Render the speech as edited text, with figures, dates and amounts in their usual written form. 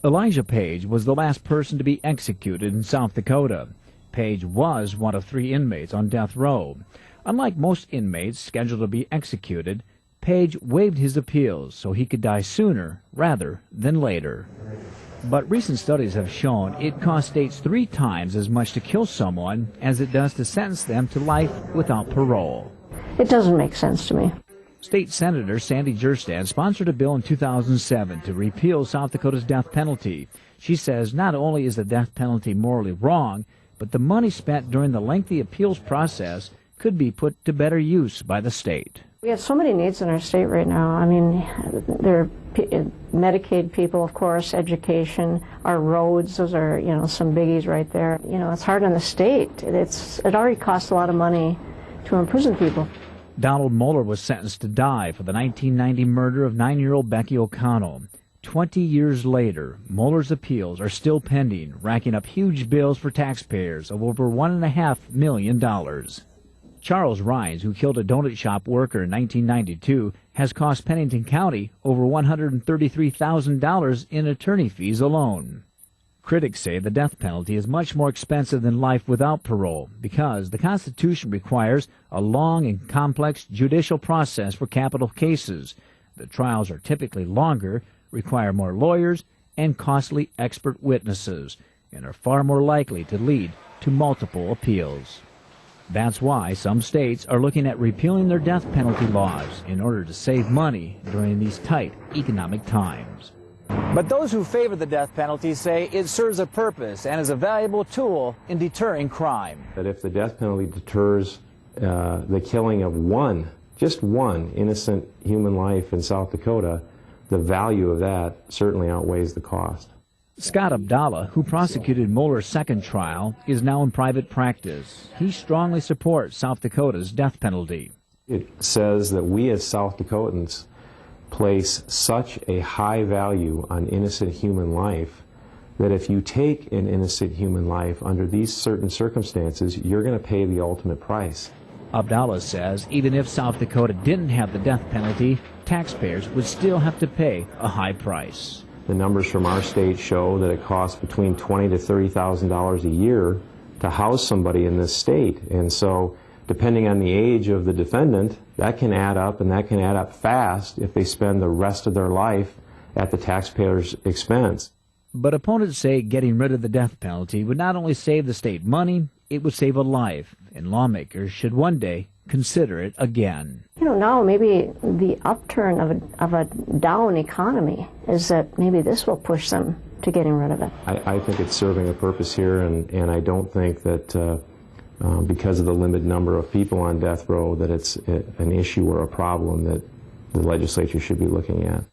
Elijah Page was the last person to be executed in South Dakota. Page was one of 3 inmates on death row. Unlike most inmates scheduled to be executed, Page waived his appeals so he could die sooner rather than later. But recent studies have shown it costs states 3 times as much to kill someone as it does to sentence them to life without parole. It doesn't make sense to me. State Senator Sandy Jerstad sponsored a bill in 2007 to repeal South Dakota's death penalty. She says not only is the death penalty morally wrong, but the money spent during the lengthy appeals process could be put to better use by the state. We have so many needs in our state right now. I mean, there are Medicaid people, of course, education, our roads, those are, some biggies right there. It's hard on the state. It already costs a lot of money to imprison people. Donald Moeller was sentenced to die for the 1990 murder of 9-year-old Becky O'Connell. 20 years later, Moeller's appeals are still pending, racking up huge bills for taxpayers of over $1.5 million. Charles Rhines, who killed a donut shop worker in 1992, has cost Pennington County over $133,000 in attorney fees alone. Critics say the death penalty is much more expensive than life without parole because the Constitution requires a long and complex judicial process for capital cases. The trials are typically longer, require more lawyers, and costly expert witnesses, and are far more likely to lead to multiple appeals. That's why some states are looking at repealing their death penalty laws in order to save money during these tight economic times. But those who favor the death penalty say it serves a purpose and is a valuable tool in deterring crime. That if the death penalty deters the killing of just one innocent human life in South Dakota, the value of that certainly outweighs the cost. Scott Abdallah, who prosecuted Moeller's second trial, is now in private practice. He strongly supports South Dakota's death penalty. It says that we as South Dakotans place such a high value on innocent human life that if you take an innocent human life under these certain circumstances, you're going to pay the ultimate price. Abdallah says even if South Dakota didn't have the death penalty, taxpayers would still have to pay a high price. The numbers from our state show that it costs between $20,000 to $30,000 a year to house somebody in this state. And so, depending on the age of the defendant, that can add up, and that can add up fast if they spend the rest of their life at the taxpayer's expense. But opponents say getting rid of the death penalty would not only save the state money, it would save a life, and lawmakers should one day consider it again. Now maybe the upturn of a down economy is that maybe this will push them to getting rid of it. I think it's serving a purpose here, and I don't think that because of the limited number of people on death row that it's an issue or a problem that the legislature should be looking at.